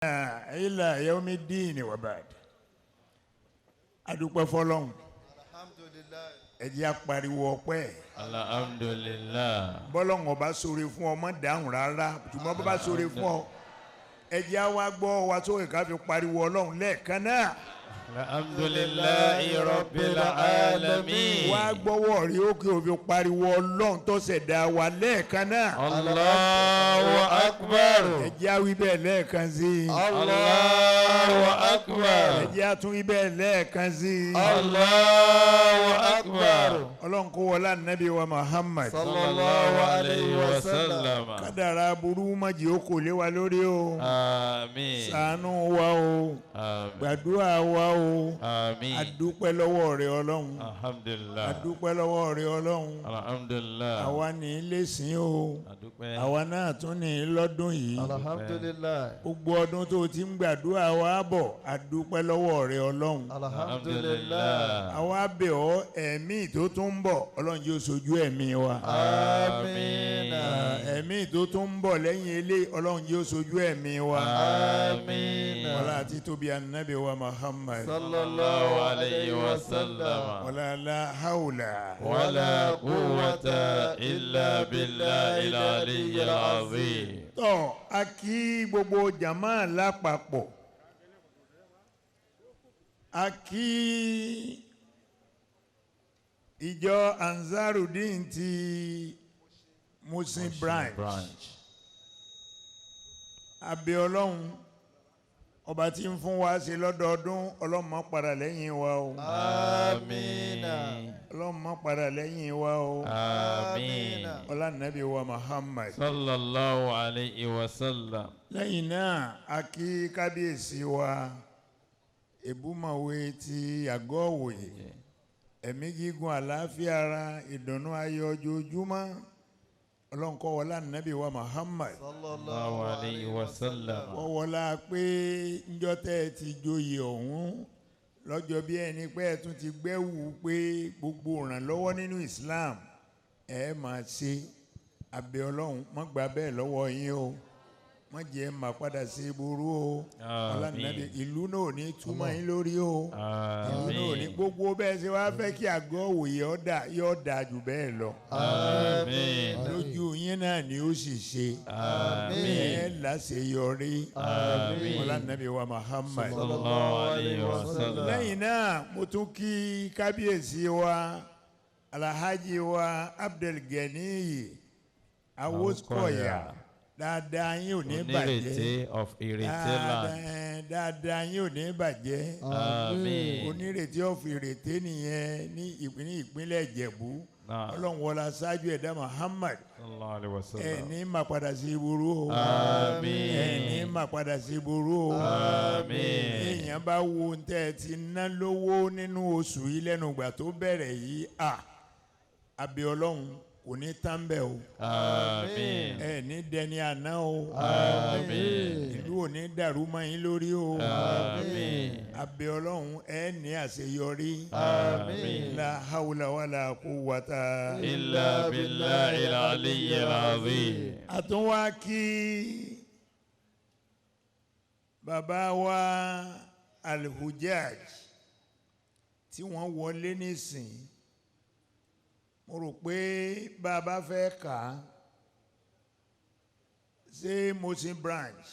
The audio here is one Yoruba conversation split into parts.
إلى يوم الدين وبعد adúpẹ́ fọ́lọ́run alhamdulillah ẹ jẹ́ á pariwo ọpẹ́ alhamdulillah bọ́lọ́run ọba ṣoore fún ọ má dáhùn rárá ṣùgbọ́n bó bá ṣoore fún ọ ẹ jẹ́ á wá gbọ́ wa sókè ká fi pariwo ọlọ́run lẹ́ẹ̀kan náà alhamdulillahi rabbil alamin wá gbọ́wọ́ rí òkè òfin pariwo ọlọ́run tó ṣẹ̀dá wa lẹ́ẹ̀kan náà Allahu akbar ẹ jẹ́ á wí bẹ́ẹ̀ lẹ́ẹ̀kan sí i Allahu akbar ẹ jẹ́ á tún wí bẹ́ẹ̀ lẹ́ẹ̀kan sí i Allahu akbar ọlọ́run kó wọlá nàbí wa Muhammad sallallahu alayhi wa sallam kádàrá burú májì ó kò lé wa lórí o àmín ṣàánú wa o àmín gbàdúrà wa o àmín adúpẹ́ lọ́wọ́ rẹ ọlọ́run alhamdulillah adúpẹ́ lọ́wọ́ rẹ ọlọ́run alhamdulillah àwa ní lẹ́sìn o adúpẹ́ àwa náà tún ní lọ́dún yìí alhamdulillah gbogbo ọdún tó ti ń gbàdúrà wa bọ̀ adúpẹ́ lọ́wọ́ rẹ ọlọ́run alhamdulillah àwa bẹ̀ ọ́ ẹ̀mí tó tún ń bọ̀ ọlọ́run yóò sojú ẹ̀mí wa àmín ẹ̀mí tó tún ń bọ̀ lẹ́yìn ilé ọlọ́run yóò sojú ẹ̀mí wa àmín wọlá àti tóbi ànábì wa Muhammad sallallahu alayhi wa sallam wọlá la hawla ولا قوة إلا بالله العلي العظيم. tọ́ a kí gbogbo jama lápapọ̀ a kí ìjọ Ansarudeen ti Mushin branch abẹ́ ọlọ́run ọba tí ń fún wa ṣe lọ́dọọdún ọlọ́run má padà lẹ́yìn wa o àmín ọlọ́run má padà lẹ́yìn wa o آمين ọlá nàbí wa Muhammad. صلى الله عليه وسلم. lẹ́yìn náà a kí kábíyèsí wa Èbúmọ̀wé ti àgọ́ òwòye ẹ̀mí gígùn àlàáfíà ara ìdùnnú ayọ̀ ojoojúmọ́ ọlọ́nkọ́ wọlá nàbí wa Muhammad. الله عليه وسلم. wọ́n wọlá pé ńjọ́ tẹ́ ẹ ti joyè ọ̀hún lọ́jọ́ bí ẹni pé ẹ tún ti gbẹ́wù pé gbogbo ìrànlọ́wọ́ nínú Islam ẹ máa ṣe abẹ́ ọlọ́run má gbà bẹ́ẹ̀ lọ́wọ́ yín o má jẹ́ má padà sí burú o ọlànàbí ìlú náà ò ní túmọ̀ yín lórí o ìlú náà ò ní gbogbo bẹ́ẹ̀ ṣe wá fẹ́ kí àgọ́ òwòye yóò dà jù bẹ́ẹ̀ lọ آمين lójú yín náà ni ó sì ṣe ẹ láṣeyọrí ọlànàbí wa Muhammad. صلى الله عليه وسلم. lẹ́yìn náà mo tún kí kábíyèsí wa alhaji wa Abdulganiyi Awoskoya dáadáa yín ò ní bàjẹ́ onírètí of ìrètí land. dáadáa yín ò ní bàjẹ́ Àmín. onírètí of ìrètí nìyẹn ní ìpínlẹ̀ Ìjẹ̀bú Náà. ọlọ́run wọlá ṣáájú ẹ̀dá Muhammad sallallahu alaihi wasallam. ẹ̀ ní má padà sí burú o Àmín. ẹ̀ ní má padà sí burú o Àmín. èèyàn bá wo ohun tẹ́ ẹ ti ná lówó nínú oṣù yìí lẹ́nu ìgbà tó bẹ̀rẹ̀ yìí àbí ọlọ́run kò ní tán bẹ́ẹ̀ o Àmín. ẹ ní dẹni àná o Àmín. ìlú ò ní dàrú mọ́ yín lórí o Àmín. àbí ọlọ́run ẹ ní àṣeyọrí Àmín. la hawla wala quwwata. إلا بالله العلي العظيم. àtúnwá kí bàbá wa alhujaj tí wọ́n wọlé nísìnyí mo rò pé bá a bá fẹ́ kà á ṣé Mushin branch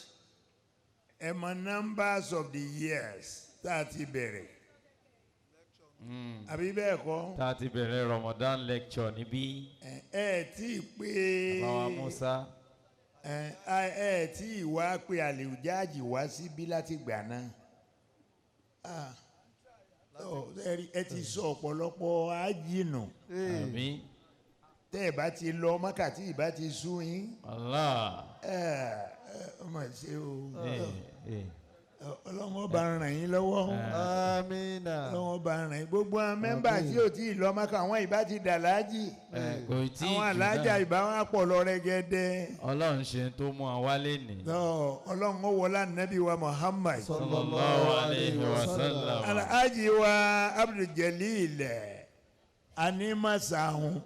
ẹ mọ numbers of the years tá a ti bẹ̀rẹ̀ àbí bẹ́ẹ̀ kọ́ tá a ti bẹ̀rẹ̀ Ramadan lecture níbí. tí ì pé Bàbá Musa. tí ì wá pé àlèjáàjì wá síbí láti gbà náà ẹ ti sọ ọ̀pọ̀lọpọ̀ ájìnù Àmín. tẹ́ ẹ bá ti lọ Mákà tí ì bá ti sú yín Allah. ọmọ ṣe o Eh. ọlọ́wọ́ bá ràn yín lọ́wọ́ àmín ọlọ́wọ́ bá ràn yín gbogbo àwọn mẹ́mbà tí ò tí ì lọ Mákà àwọn ìbá ti dà láàjì Kò tí ì àwọn jù alájà náà. ìbá wọn pọ̀ lọ rẹ́gẹ́dẹ́ Ọlọ́run ṣe tó mú wa wálé ní. ọlọ́run ó wọlá nàbí wa Muhammad sallallahu alayhi wa sallam. alhaji wa Abdul Jalil Animasahun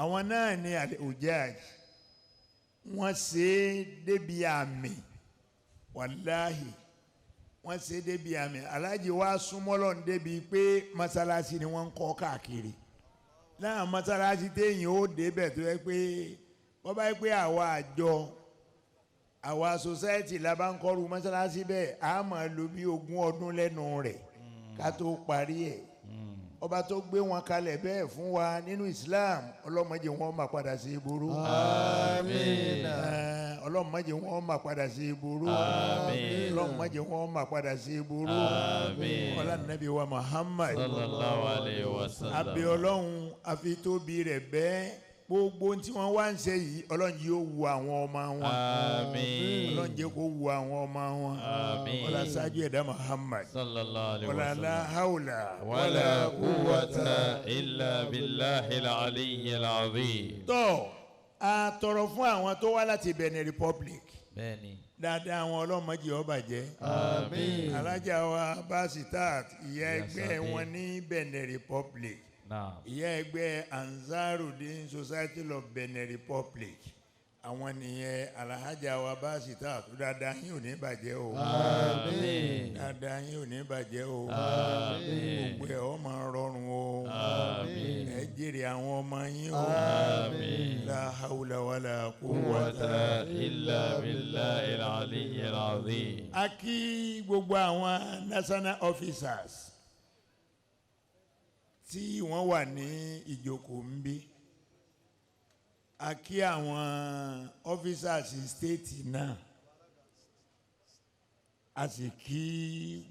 àwọn náà ní al-Hujjaj wọ́n ṣe é débi àmì wàláhì wọ́n ṣe débi àmì aláàjì wa súnmọ́ lọ́n débi pé mọ́sálásí ni wọ́n ń kọ́ káàkiri náà mọ́sálásí téèyàn ó débẹ̀ tó yẹ pé wọ́n bá yẹ pé àwa society la bá ń kọ́ru mọ́sálásí bẹ́ẹ̀ a máa lò bí 20 ọdún lẹ́nu rẹ̀ ká tó parí ẹ̀ ọba tó gbé wọn kalẹ̀ bẹ́ẹ̀ fún wa nínú Islam ọlọ́mọdé wọn máa padà sí ìburú. Àmín. ọlọ́mọdé wọn máa padà sí ìburú. Àmín. ọlọ́mọdé wọn máa padà sí ìburú. Àmín. ọlá nàbí wa Muhammad. sallallahu alayhi wa sallam. abẹ́ ọlọ́run àfi tóbi rẹ̀ bẹ́ẹ̀ gbogbo tí wọ́n wá ń ṣe yìí ọlọ́run yóò wu àwọn ọmọ wọn. Àmín. ọlọ́run jẹ́ kó wu àwọn ọmọ wọn. Àmín. ọlá ṣáájú ẹ̀dá Muhammad. sallallahu alayhi wa ọlá sallam. la hawla wala quwwata illa billahi al-aliyyi al-azim. tó a tọrọ fún àwọn tó wá láti Benin Republic bẹ́ẹ̀ni. dáadáa àwọn ọlọ́mọdé ọba jẹ́ Àmín. alájà wa Basitat ìyá ẹgbẹ́ Sade. wọn ní Benin Republic naam. ìyá ẹgbẹ́ Ansarudeen Society of Benin Republic àwọn nìyẹn alájà wa Basitat dáadáa yín ò ní bàjẹ́ o Àmín. dáadáa yín ò ní bàjẹ́ o Àmín. gbogbo ẹ̀ ọ́ máa rọrùn o Àmín. ẹ jèrè àwọn ọmọ yín o Àmín. la hawla wala quwwata quwwata. illa billahi al-aliyyi al-azim. a kí gbogbo àwọn national officers tí wọ́n wà ní ìjókòó ń bí a kí àwọn officers state náà a sì kí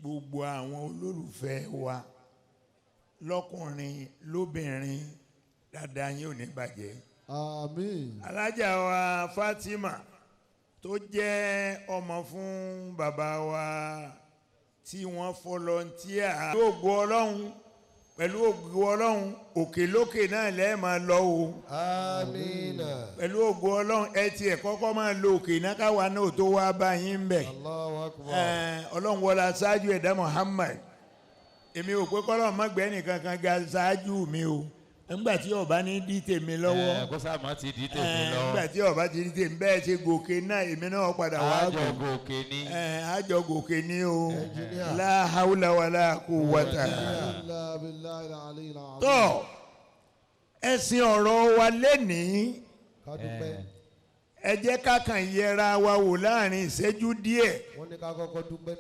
gbogbo àwọn olólùfẹ́ wa lọ́kùnrin lóbìnrin dáadáa yín ò ní bàjẹ́. Àmín. alájà wa Fatima tó jẹ́ ọmọ fún bàbá wa tí wọ́n fọlọ́ntíà pẹ̀lú ògo Ọlọ́run pẹ̀lú ògo Ọlọ́run òkè lókè náà lẹ́ẹ̀ máa lọ o Àmín. pẹ̀lú ògo Ọlọ́run ẹ tiẹ̀ kọ́kọ́ máa lo òkè náà káwa náà tó wá bá yín bẹ̀. Allahu akbar. Ọlọ́run wọlá ṣáájú ẹ̀dá Muhammad èmi ò pé kọ́lọ́ mọ́gbẹ́ nìkan kan ga ṣáájú mi o nígbà tí ọba ní dí tèmi lọ́wọ́ kó sáà má ti di tèmi lọ. nígbà tí ọba ti dí tèmi bẹ́ẹ̀ ṣe gòkè náà èmi náà padà wá àjọ gòkè ni. àjọ gòkè ní o Engineer. la hawla wala quwwata. Illa billahi al-aliyyi al-azim. tó ẹ̀sìn ọ̀rọ̀ wa lénìí Ká dúpẹ́. ẹ jẹ́ ká kàn yẹra wa wò láàrin ìṣẹ́jú díẹ̀. Wọ́n ní ká kọ́kọ́ dúpẹ́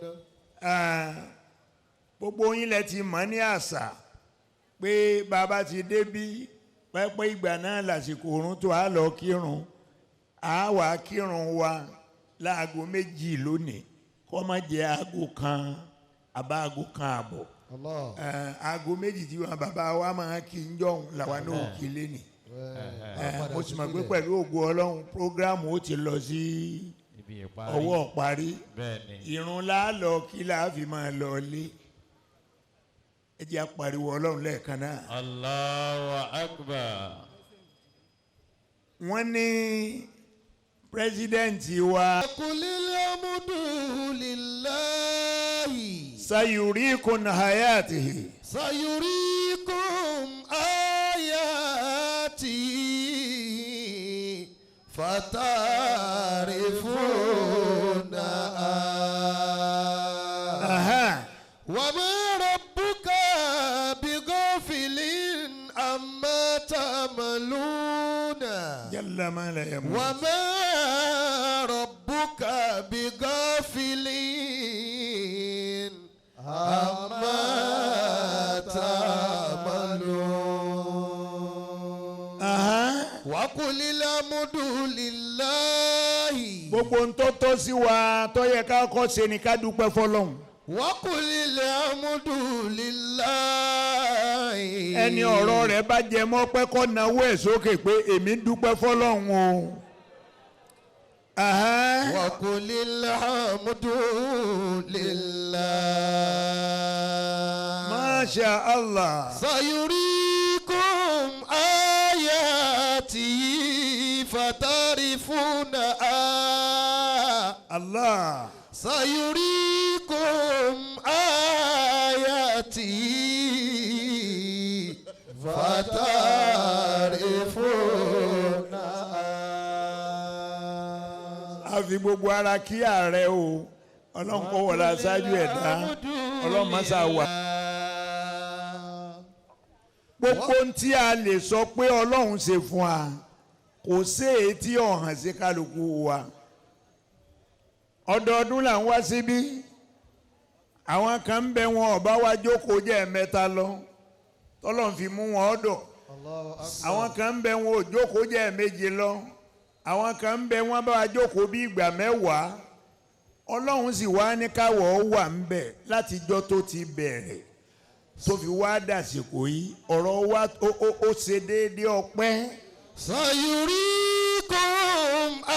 náà. Gbogbo yín lẹ ti mọ̀ ní àṣà pé bàbá ti débí pẹ́pẹ́ ìgbà náà lásìkò òrùn tó a lọ kírun a wà kírun wa láago 2 lónìí kó má jẹ́ aago 1 àbá aago 1 àbọ̀ Allah. aago 2 tí wọn bàbá wa máa kí ń jọ̀hún làwa náà kí lẹ́nì mo sì mọ̀ pé pẹ̀lú ògo Ọlọ́run prógrámù ó ti lọ sí ibi ìparí. ọwọ́ parí bẹ́ẹ̀ni. ìrun láàlọ́ kí láà fi máa lọ lé ẹ jẹ́ apariwo Ọlọ́run lẹ́ẹ̀kan náà. Allahu akbar. wọ́n ní pírẹsidẹ́ǹtì wa Qulil hamdu lillahi. sayurikun hayatihi Sayurikum ayati fatarifuna. aha Wa ma rabbuka bighafilin amma ta'maluna. jalla ma la yamut. Wa ma rabbuka bighafilin amma ta'malun. aha Wa qulil hamdu lillahi. gbogbo ń tó tọ́ sí wa tó yẹ ká kọ́ ṣe ni ká dúpẹ́ fọ́lọ́run. Wa qulil hamdu lillahi. ẹni ọ̀rọ̀ rẹ̀ bá jẹ mọ́ pé kó nawó ẹ̀ sókè pé èmi ń dúpẹ́ fọ́lọ́run o. aha Wa qulil hamdu lillahi. masha Allah. Sayurikum ayati fatarifuna. Allah. Sayurikum ayati fatarifuna. a fi gbogbo ara kí ààrẹ o ọlọ́run kó wọlé aṣáájú ẹ̀dá ọlọ́run má sá wà. gbogbo ohun tí a lè sọ pé ọlọ́run ṣe fún wa kò sí èyí tí ọ̀hàn sí kálukú wa. ọdọọdún là ń wá síbí àwọn kan ń bẹ wọn ọba wa jókòó jẹ́ ẹ̀mẹ́ta lọ tọ́lọ́run fi mú wọn ọ̀dọ̀. àwọn kan ń bẹ wọn ò jókòó jẹ́ ẹ̀méje lọ àwọn kan ń bẹ wọn bá wa jókòó bí ìgbà mẹ́wàá. ọlọ́run sì wá ní káwọ̀ wà ń bẹ̀ látijọ́ tó ti bẹ̀rẹ̀ tó fi wá dàsìkò yìí ọ̀rọ̀ wa ó ṣe déédéé ọpẹ́. sayurikum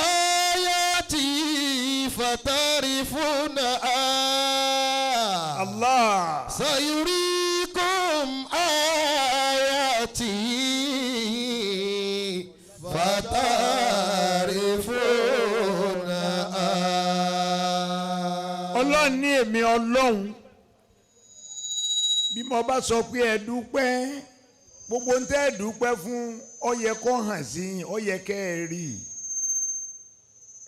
ayati fatarifuna. Allah. sayurikum ayati fatarifuna. ọlọ́run ní èmi ọlọ́run bí mo bá sọ pé ẹ dúpẹ́ gbogbo ń tẹ́ ẹ dúpẹ́ fún ó yẹ kó hàn sí yín ó yẹ kẹ́ ẹ rí i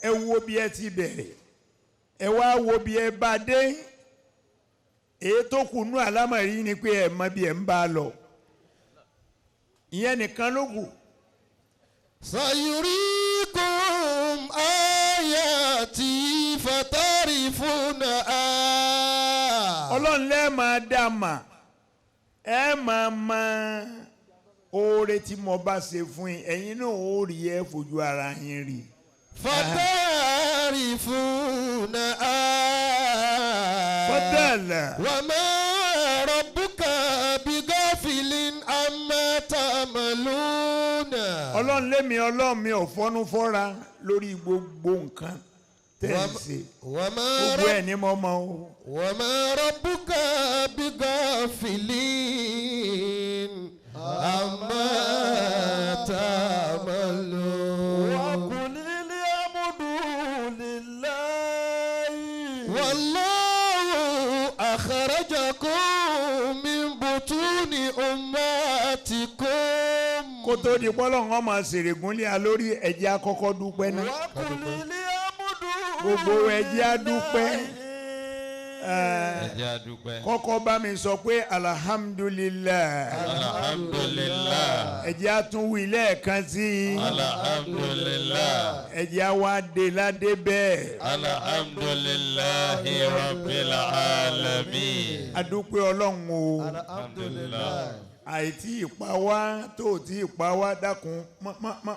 ẹ wo bí ẹ ti bẹ̀rẹ̀ ẹ wá wo bí ẹ bá dé èyí tó kù nú àlámọ̀rí ni pé ẹ mọ bí ẹ ń bá a lọ ìyẹn nìkan ló kù. sayurikum ayati fatarifuna. ọlọ́run lẹ́ẹ̀ máa dá mà ẹ máa mọ oore tí mo bá ṣe fún yín ẹ̀yin náà ó rí ẹ fojú ara yín rí. fatarifuna. fọdàlà. wa ma rabbuka bigafilin amma ta'maluna. ọlọ́run lémi ọlọ́run mi ò fọ́nú fọ́ra lórí gbogbo nǹkan tẹ́ ẹ ṣe gbogbo ẹ̀ ní mo mọ̀ o. wa ma rabbuka bigafilin amma ta'maluna. wa qulil hamdu lillahi. wallahu akhrajakum min butuni ummatikum. kó tó di pọ́lọ́n ọmọ ṣèrègùnlé a lórí ẹ̀jẹ̀ àkọ́kọ́ dúpẹ́ náà. wa qulil hamdu gbogbo ẹ̀jẹ̀ àdúpẹ́. ẹjẹ́ àdúpẹ́. kọ́kọ́ bá mi sọ pé alhamdulilayi. alhamdulilayi. ẹ̀jẹ̀ àtúnwì lẹ́ẹ̀kan sí i. alhamdulilayi. ẹ̀jẹ̀ àwa dé ládé bẹ́ẹ̀. alhamdulilayi rabbil alamin. adúpẹ́ ọlọ́run o. alhamdulilayi. àìtí ìpa wá tó tí ìpa wá dákun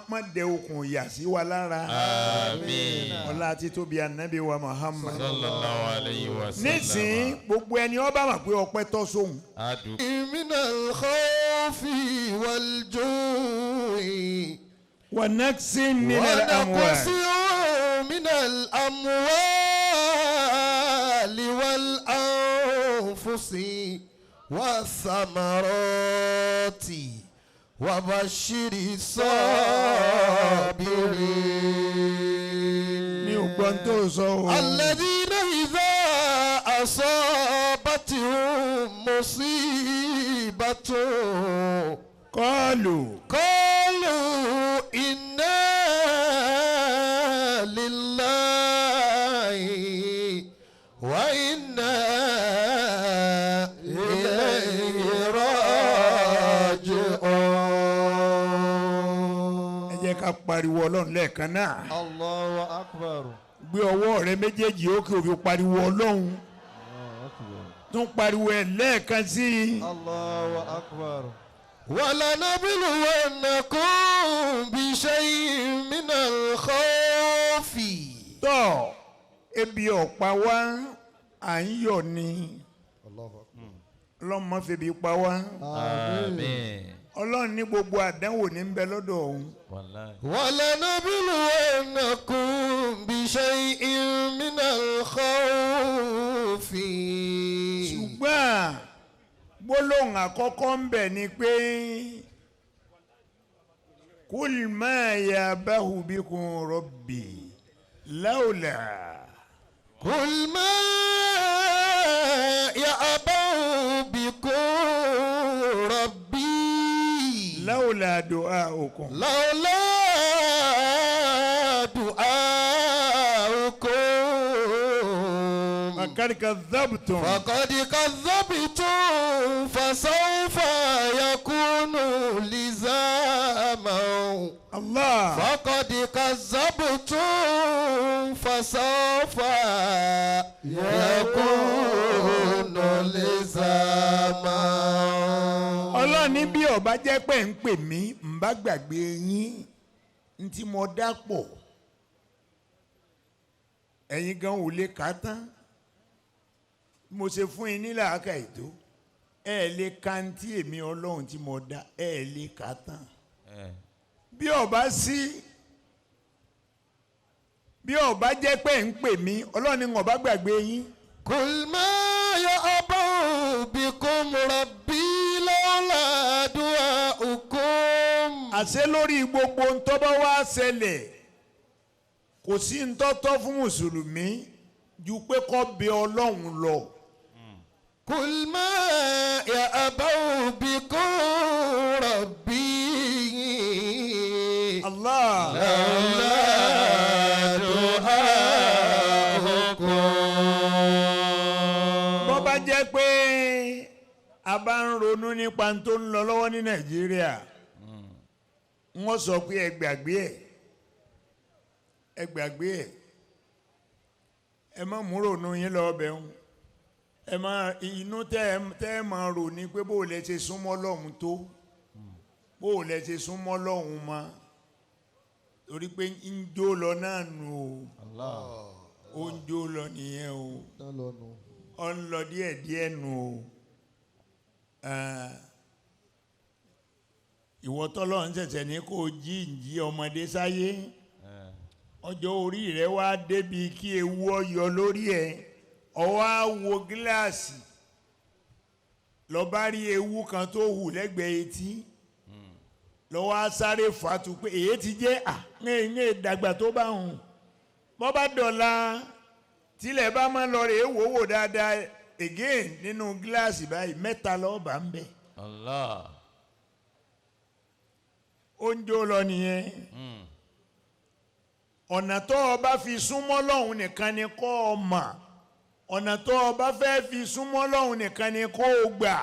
má dẹ okùn ìyà sí wa lára. àmín. ọlá títóbi ànábì wa Muhammad. sallallahu alayhi wa sallam. nísìnyí gbogbo ẹni ó bá mọ̀ pé ọpẹ́ tọ́ sóhun. adúpẹ́. minal khawfi wal ju'i. ونقص من الأموال ونقص من الأموال والأنفس والثمرات وبشر الصابرين الذين إذا أصابتهم مصيبة قالوا إنا لله وإنا إليه راجعون. ẹ jẹ́ ká pariwo Ọlọ́run lẹ́ẹ̀kan náà. Allahu akbar. gbé ọwọ́ rẹ méjèèjì òkè ó fi pariwo Ọlọ́run. tún pariwo ẹ̀ lẹ́ẹ̀kan sí i. Allahu akbar. ولنبلونكم بشيء من الخوف. tọ́ ebi ọ̀pá wa à ń yọ̀ ni Ọlọ́run má febi pa wá. àmín. Ọlọ́run ní gbogbo àdánwò ní ń bẹ lọ́dọ̀ òun. wàláhì. ولنبلونكم بشيء من الخوف. ṣùgbọ́n gbólóhùn àkọ́kọ́ ń bẹ ni pé kul ma yabahu bikum rabbi lawla. قل ما يأبى بكم ربي lawla du'aukum. لولا دعاؤكم فقد كذبتم فقد كذبتم فسوف يكون لزاما الله فقد كذبتم فسوف يكون لزاما. ọlọ́run ní bí ọba jẹ́ pé ń pè mí ń bá gbàgbé yín ń tí mo dá pọ̀ ẹ̀yin gan ò lè kà á tán mo ṣe fún yín nílà aka ètò ẹ lè ka ń tí èmi ọlọ́run tí mo dá ẹ lè kà á tán bí ọba sí bí ọba jẹ́ pé ń pè mí ọlọ́run ní ọba gbàgbé yín. قل ما يأبى بكم ربي لولا دعاؤكم. àṣẹ lórí gbogbo ntọ́bọ̀ wá ṣẹlẹ̀ kò sí ntọ́tọ́ fún mùsùlùmí ju pé kó bẹ ọlọ́run lọ. قل ما يأبى بكم ربي Allah لولا دعاؤكم. bó bá jẹ́ pé a bá ń ronú nípa tó ń lọ lọ́wọ́ ní Nàìjíríà wọ́n sọ pé ẹ gbàgbé ẹ má mú ronú yín lọ ọbẹ̀ ń ẹ má inú tẹ́ ẹ máa rò ní pé bó lẹ ṣe súnmọ́ lọ́hùn tó bó lẹ ṣe súnmọ́ lọ́hùn mọ́ torí pé ń jó lọ náà nù ó ń jó lọ nìyẹn o ọ ń lọ díẹ̀díẹ̀ nù o ìwọ tọ́lọ́run ṣẹ̀ṣẹ̀ ní kó jíǹjí ọmọdé sáyé ọjọ́ orí rẹ wá débi kí ewu ọyọ lórí ẹ ọwọ́ á wo gíláàsì lọ bá rí ewu kan tó hù lẹ́gbẹ̀ẹ́ etí lọ́wọ́ á sáré fàtú pé èyí ti jẹ́ ní ìdàgbà tó bá hùn bọ́ bá dọ̀la tílẹ̀ bá máa lọ rèé wòwò dáadáa again nínú gíláàsì báyìí mẹ́ta lọ́ọ́ bá ń bẹ̀. Allah. ó ń jó lọ nìyẹn ọ̀nà tó o bá fi súnmọ́ lọ́hùn nìkan ni kó o mọ̀ ọ̀nà tó o bá fẹ́ fi súnmọ́ lọ́hùn nìkan ni kó o gbà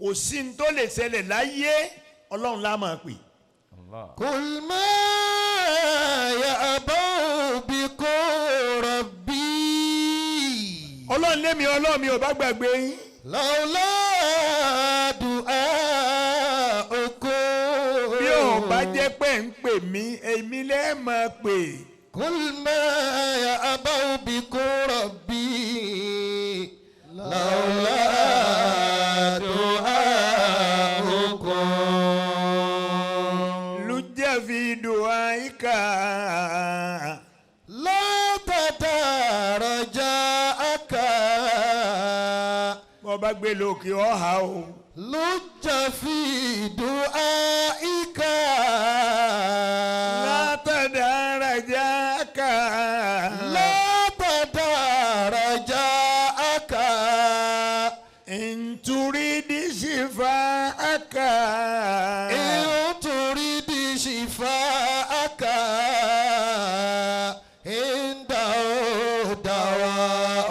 kò sí ní tó lè ṣẹlẹ̀ láyé ọlọ́run la máa pè. Allah. قل ما يأبى بكم ربي ọlọ́run lémi ọlọ́run mi ò bá gbàgbé yín. لولا دعاؤكم. bí ò bá jẹ́ pé ń pè mí èmi lẹ́ẹ̀ máa pè. قل ما يأبى بكم ربي لولا دعاؤكم. lujja fi du'aika. لا تترجاك bọ́ bá gbé lókè ọ̀hà o. لج في دعائك látàdárajàka. لا تترجاك إن تريد شفاءك إن تريد شفاءك عنده دواء.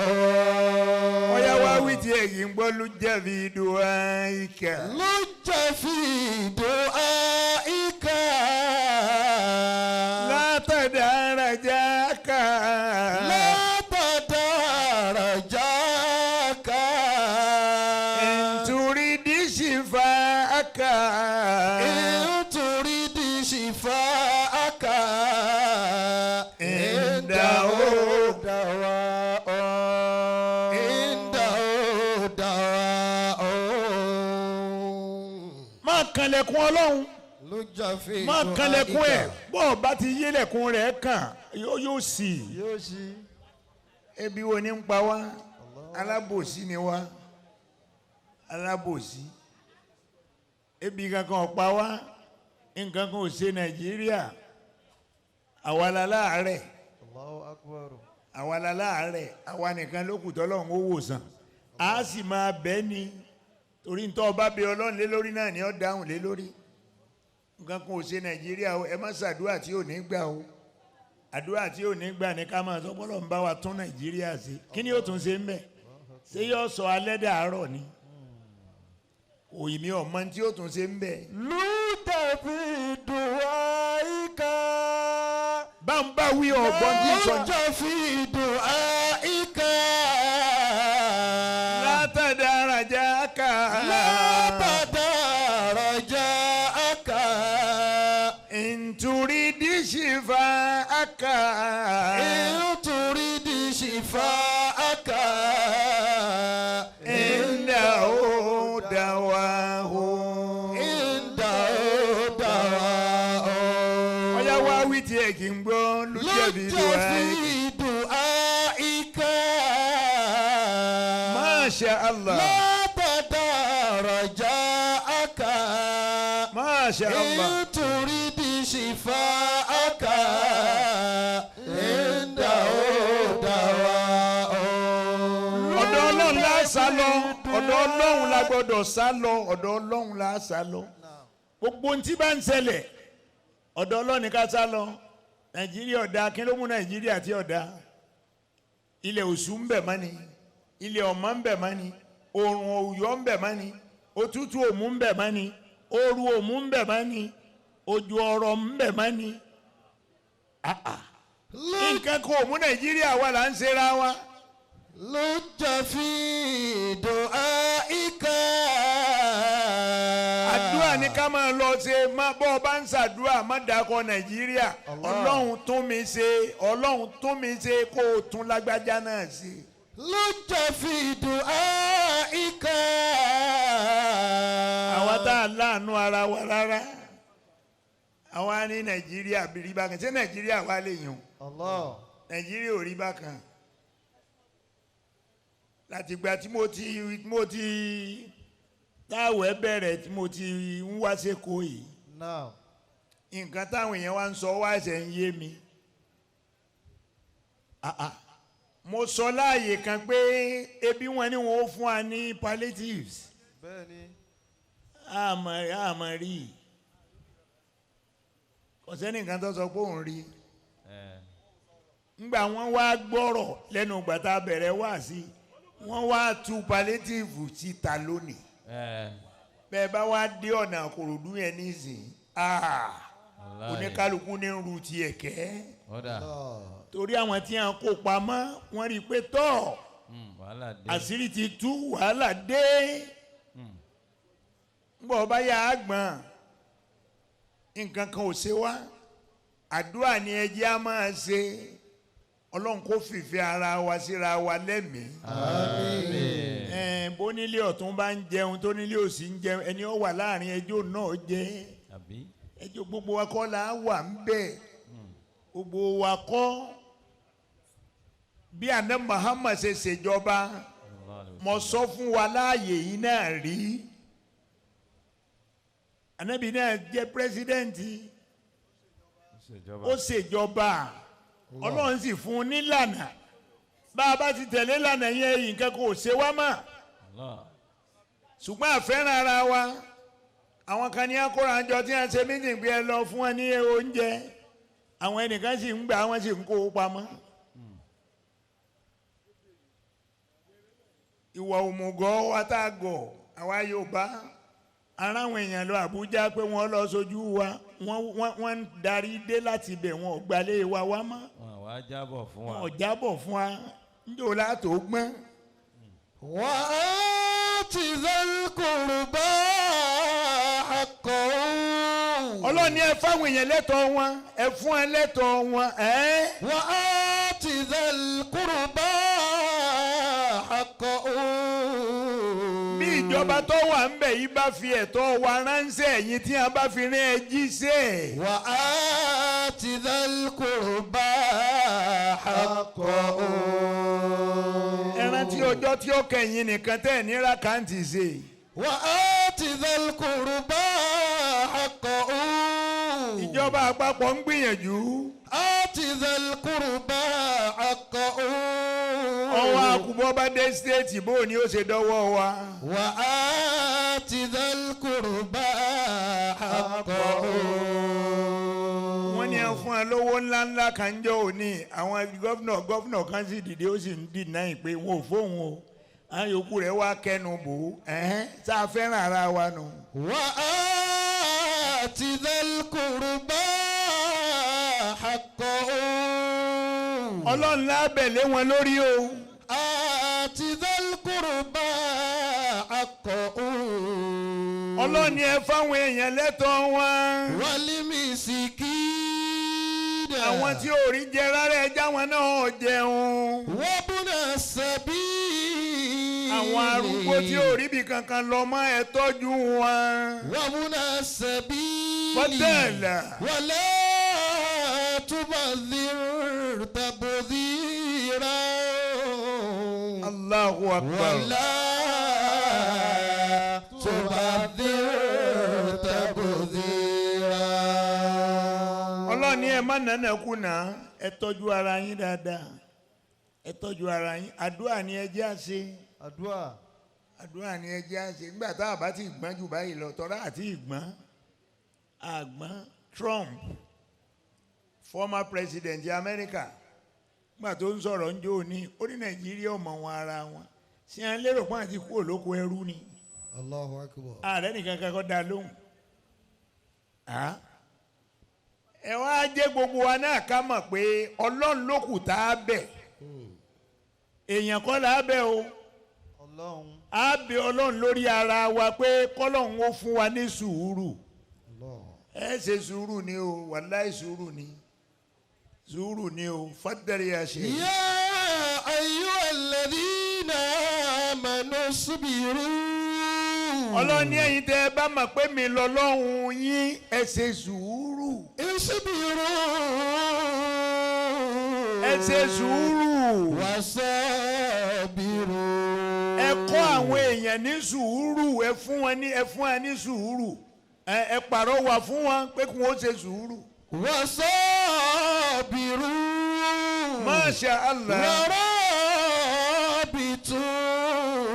ọ̀yá wá wí tí èyí ń gbọ́ lujja fi du'aika. لج في دعائك látàdárajàka. لا تترجاك إن تريد شفاءك إن تريد شفاءك عنده دواء. عنده دواء. máa kanlẹ̀kùn ọlọ́run لج في máa kanlẹ̀kùn ẹ̀ دعائك. bọ́ ọ bá ti yílẹ̀kùn rẹ̀ kàn yóò sì. yóò ṣí. ebi wo ni ń pa wá alábòsí ni wá alábòsí ebi kankan ò pa wá nǹkan kan ò ṣe Nàìjíríà àwa la láàárẹ̀ Allahu akbar. àwa la láàárẹ̀ àwa nìkan ló kù tọ́lọ́run ó wòsàn a sì máa bẹ́ ni torí nítorí ọba bẹ Ọlọ́run lé lórí náà ni ó dáhùn lé lórí nǹkan kan ò ṣe Nàìjíríà o ẹ má ṣàdúrà tí ò ní gbà o àdúrà tí ò ní gbà ní ká máa sọ bọ́lọ̀ ń bá wa tún Nàìjíríà sí kí ni yóò tún ṣe ń bẹ̀ ṣé yóò sọ alẹ́ dàárọ̀ ni òyìnbí ọmọ tí yóò tún ṣe ń bẹ̀. lùtàbí dùwáìkà. bá ń bá wí ọ̀gbọ́n tí sọ. lùtàbí dùwáìkà. látàdárajà ká. látàdárajà ká. ntúrí díṣìfà ká. ntúrí díṣìfà ká. kí n gbọ́ lójẹ́bi du'aika. Masha Allah. Látàdáraja'aka. Masha Allah. Turidi shifa'aka. Ọ̀dọ̀ Ọlọ́run la sá lọ. Ọ̀dọ̀ Ọlọ́run la gbọ́dọ̀ sá lọ. Ọ̀dọ̀ Ọlọ́run la sá lọ. Gbogbo ohun tí bá ń ṣẹlẹ̀ ọ̀dọ̀ Ọlọ́run ni ká sá lọ. Nàìjíríà ọ̀dà kí ló mú Nàìjíríà tí ọ̀dà ilẹ̀ òṣù ń bẹ̀ mọ́ ni ilẹ̀ ọ̀mọ́ ń bẹ̀ mọ́ ni oòrùn òyọ́ ń bẹ̀ mọ́ ni òtútù òmù ń bẹ̀ mọ́ ni ooru òmù ń bẹ̀ mọ́ ni òjò ọ̀rọ̀ ń bẹ̀ mọ́ ni nǹkan kò mú Nàìjíríà wà là ń ṣera wa. lójàfí du'aika. àdúrà ní ká máa lọ ṣe má bọ́ ọ bá ń ṣàdúrà má dákọ̀ Nàìjíríà Ọlọ́run tún mi ṣe Ọlọ́run tún mi ṣe kó o tún lágbájá náà ṣe. lójàfí du'aika. àwa tá a láàánú ara wa rárá àwa ní Nàìjíríà rí bákan ṣé Nàìjíríà wà lè yàn Nàìjíríà ò rí bákan láti gba tí mo ti táwẹ̀ bẹ̀rẹ̀ tí mo ti ń wá sékòó yìí nǹkan táwọn èèyàn wá ń sọ wá ẹsẹ̀ ń yé mi mo sọ láàyè kan pé ebi wọn ni wọn ó fún wa ní palliatives àmọ́ rí kò sẹ́nìkan tó sọ pé òun rí ngbà wọn wá gbọ́rọ̀ lẹ́nu gbàtà bẹ̀rẹ̀ wá sí wọ́n wá tú palliative síta lónìí bẹ́ẹ̀ bá wá dé ọ̀nà Ìkòròdú yẹn nísìnyí oníkálukú ní ń ru tiẹ̀ kẹ́ torí àwọn tí wọ́n kó pamọ́ wọ́n rí i pé tọ́ àṣírí ti tú wàhálà dé ngbọ̀ ọba yà á gbọ̀n nǹkan kan ò ṣe wá àdúrà ni ẹjẹ́ á máa ṣe. Ọlọ́run kó fìfẹ́ ara wa síra wa lẹ́mìí. Àmín. Bó nílé ọ̀tún bá ń jẹun tó nílé òsì ń jẹun ẹni ó wà láàrin ẹjọ́ náà jẹ́ ẹjọ́ gbogbo wa kọ́ la wà ń bẹ̀ gbogbo wa kọ́ bí àná Muhammad ṣe ṣèjọba mo sọ fún wa láàyè yìí náà rí ànábì náà jẹ́ pírẹsidẹ́ǹtì ó ṣèjọba. Ọlọ́run sì fún un nílànà bá a bá ti tẹ̀lé lànà yẹn nǹkan kò ṣe wá mọ́ ṣùgbọ́n àfẹ́ràn ara wa àwọn kan ní akóra àjọ tí wọ́n ṣe méjì pé ẹ lọ fún wọn ní oúnjẹ àwọn ẹnìkan sì ń gbà wọ́n sì ń kó o pamọ́. ìwà òmùgọ̀ wa tá a gọ̀ àwa Yorùbá ara àwọn èèyàn lọ Àbújá pé wọ́n lọ sójú wa wọ́n ń darí dé láti ibẹ̀ wọn ò gbalé wa wá mọ́. wọ́n jábọ̀ fún wa. wọ́n jábọ̀ fún wa njó látò gbọ́n. wà á ti zẹ́kùrùbá àkọ́. Ọlọ́ni ẹ fáwọn èèyàn lẹ́tọ̀ọ́ wọn ẹ fún ẹ lẹ́tọ̀ọ́ wọn. wà á ti zẹ́kùrùbá àkọ́. bí ìjọba tó wà ń bẹ̀ yìí bá fi ẹ̀tọ́ wa ránṣẹ́ ẹ̀yin tí a bá fi rán ẹ jíṣẹ́. wà á ti dhalqurba haqqahu. ẹ rántí ọjọ́ tí ó kẹ́yìn nìkan tẹ́ ẹ̀ ní rákàntì ṣe. wà á ti dhalqurba haqqahu. ìjọba àpapọ̀ ń gbìyànjú. àti dhalqurba haqqahu. ọwọ́ àkùbọ̀ bá dé stéètì bó ni ó ṣe dọ́wọ́ wa. wà á ti dhalqurba haqqahu. wọ́n ní wọ́n fún ẹ lówó ńláńlá kan jọ òní àwọn gọ́fúnà kan sì dìde ó sì ń dìnnáì pé wọn ò fóun o àwọn yòókù rẹ̀ wá kẹnu bò ó tá a fẹ́ràn ara wa nù. وآت ذا القربى حقه ọlọ́run lábẹ̀lé wọn lórí o. آت ذا القربى حقه ọlọ́run ni ẹ fáwọn èèyàn lẹ́tọ̀ọ́ wọn. والمسكين àwọn tí ò rí jẹ rárá ẹja wọn náà jẹun. وابن السبيل àwọn arúgbó tí ò rí bí kankan lọ mọ́ ẹ tọ́jú wọn. وابن السبيل fọ́tẹ́ẹ̀là. ولا تبذر تبذيرا Allahu akbar. ولا تبذر تبذيرا ọlọ́run ni ẹ má nànà kùnà ẹ tọ́jú ara yín dáadáa ẹ tọ́jú ara yín àdúrà ni ẹ jẹ́ àṣẹ àdúrà. àdúrà ni ẹ jẹ́ àṣẹ nígbà tá a bá ti gbọ́n jù báyìí lọ tọ́ra àti ìgbọ́n àgbọ́n Trump former president America nígbà tó ń sọ̀rọ̀ ń jó ní ó ní Nàìjíríà ọmọ wọn ara wọn ṣé à ń lérò pé àti kú olóko ẹrú ni Allahu akbar. ààrẹ nìkan kan kọ́ da lóhùn ẹ wá jẹ́ gbogbo wa náà ká mọ̀ pé Ọlọ́run ló kù tá a bẹ̀ èèyàn kọ́ là á bẹ̀ o Ọlọ́run. á bẹ̀ Ọlọ́run lórí ara wa pé kọ́lọ́run ó fún wa ní sùúrù ẹ ṣe sùúrù ni o wàláì sùúrù ni o fàdàrí àṣẹ. يا أيها الذين آمنوا اصبروا Ọlọ́run ní ẹ̀yin tẹ́ ẹ bá mọ̀ pé mi lọ́lọ́run yín ẹ ṣe sùúrù. اصبروا ẹ ṣe sùúrù. وصابروا ẹ kọ́ àwọn èèyàn ní sùúrù ẹ fún wọn ní sùúrù ẹ pàrọwà fún wọn pé kí wọ́n ṣe sùúrù. وصابروا Masha Allah.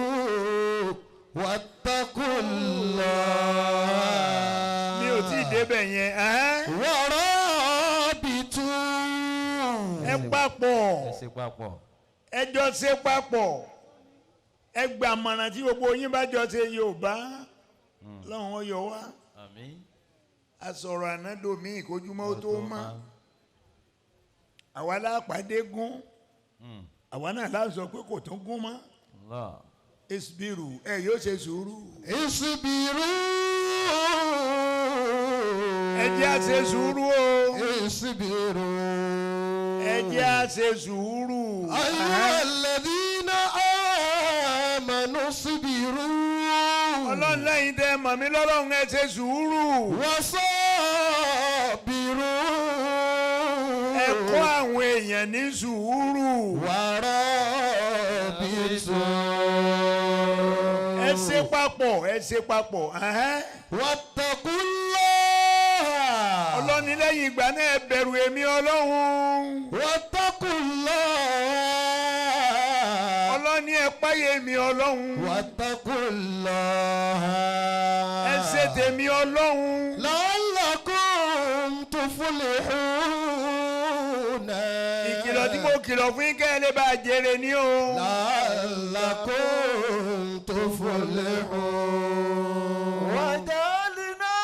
ورابطوا واتقوا الله mi ò tí ì débẹ̀ yẹn. ورابطوا ẹ papọ̀ ẹ ṣe papọ̀. ẹ jọ ṣe papọ̀ ẹ gbà mọ̀ràn tí gbogbo yín bá jọ ṣe Yorùbá lọ́wọ́n ó yọ wá àmín. asọ̀rọ̀ ànádòmí ìkójúmọ́ ó tó mọ́ àwa lápàdé gún àwa náà láti sọ pé kò tún gún mọ́ Allah. isbiru ẹ yóò ṣe sùúrù اصبروا ẹ jẹ́ á ṣe sùúrù o اصبروا ẹ jẹ́ á ṣe sùúrù. أيها الذين آمنوا اصبروا Ọlọ́run lẹ́yìn tẹ́ mọ̀ mí lọ́lọ́run ẹ ṣe sùúrù وصابروا ẹ kọ́ àwọn èèyàn ní sùúrù ورابطوا ẹ ṣe papọ̀ ẹ ṣe papọ̀ واتقوا الله Ọlọ́run ní lẹ́yìn ìgbà náà ẹ bẹ̀rù èmi Ọlọ́run واتقوا الله Ọlọ́run ní ẹ páyé mi Ọlọ́run واتقوا الله ẹ ṣe tèmi Ọlọ́run لعلكم تفلحون ìkìlọ̀ tí mo kìlọ̀ fún yín kẹ́ ẹ lè bá a jèrè ní o. لعلكم تفلحون وجعلنا